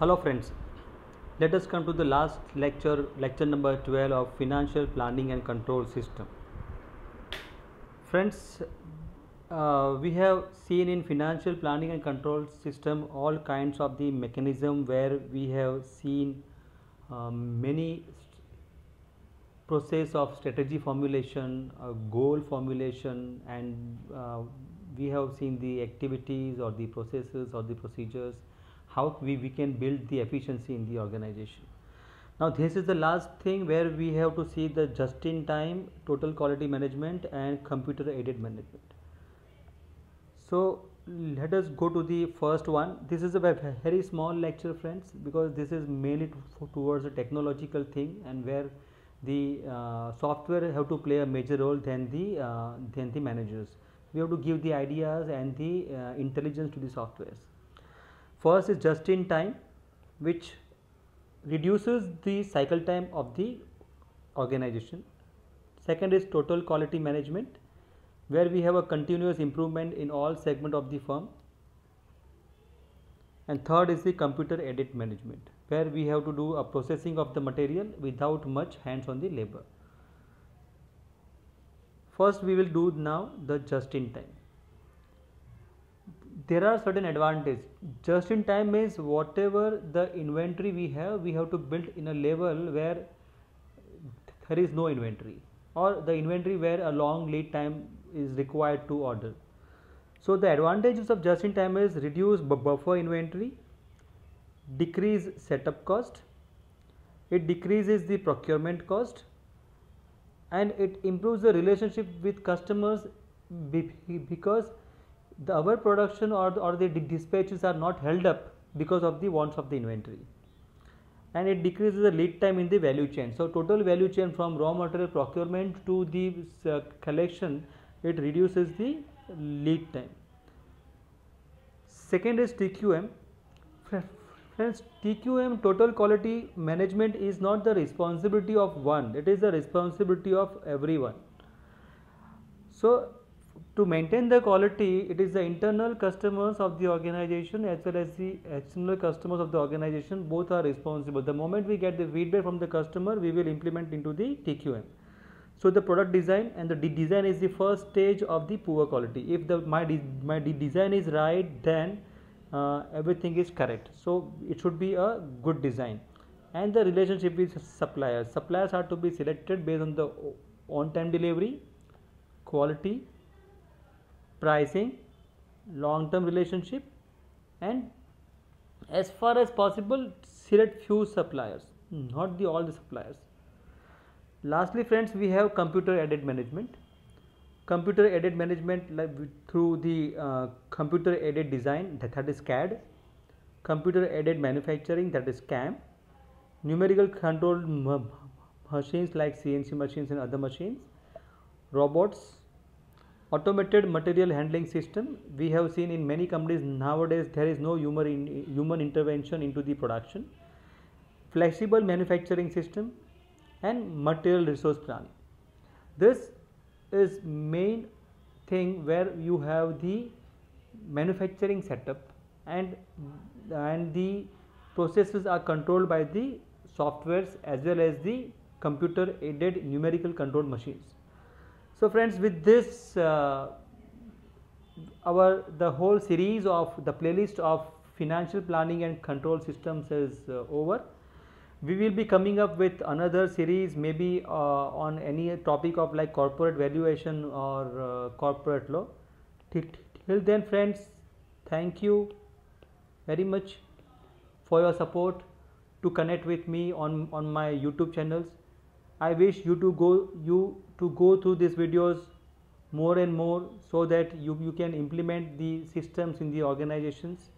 Hello friends, let us come to the last lecture number 12 of financial planning and control system. Friends, we have seen in financial planning and control system all kinds of the mechanism where we have seen many process of strategy formulation, goal formulation, and we have seen the activities or the processes or the procedures, how we can build the efficiency in the organization. Now this is the last thing where we have to see the just in time, total quality management and computer aided management. So let us go to the first one. This is a very small lecture friends, because this is mainly towards a technological thing, and where the software have to play a major role than the managers. We have to give the ideas and the intelligence to the softwares. First is just in time, which reduces the cycle time of the organization. Second is total quality management, where we have a continuous improvement in all segment of the firm. And third is the computer aided management, where we have to do a processing of the material without much hands on the labor. First we will do now the just in time. There are certain advantages. Just in time means whatever the inventory we have to build in a level where there is no inventory, or the inventory where a long lead time is required to order. So the advantages of just in time is reduce buffer inventory, decrease setup cost, it decreases the procurement cost, and it improves the relationship with customers because our production or the dispatches are not held up because of the wants of the inventory. And it decreases the lead time in the value chain. So total value chain from raw material procurement to the collection, it reduces the lead time. Second is TQM. Friends, TQM, total quality management, is not the responsibility of one, it is the responsibility of everyone. So to maintain the quality, it is the internal customers of the organization as well as the external customers of the organization, both are responsible. The moment we get the feedback from the customer, we will implement into the TQM. So the product design, and the design is the first stage of the poor quality. If my design is right, then everything is correct. So it should be a good design. And the relationship with suppliers are to be selected based on the on time delivery, quality, pricing, long term relationship, and as far as possible select few suppliers, not all the suppliers. Lastly friends, we have computer aided management. Computer aided management, through the computer aided design, that is CAD, computer aided manufacturing, that is CAM, numerical controlled machines like CNC machines and other machines, robots, automated material handling system. We have seen in many companies nowadays there is no human intervention into the production, flexible manufacturing system, and material resource planning. This is main thing where you have the manufacturing setup, and the processes are controlled by the softwares as well as the computer aided numerical control machines. So friends, with this the whole series of the playlist of financial planning and control systems is over. We will be coming up with another series, maybe on any topic of like corporate valuation or corporate law. Till then friends, thank you very much for your support to connect with me on my YouTube channels. I wish you to go through these videos more and more, so that you can implement the systems in the organizations.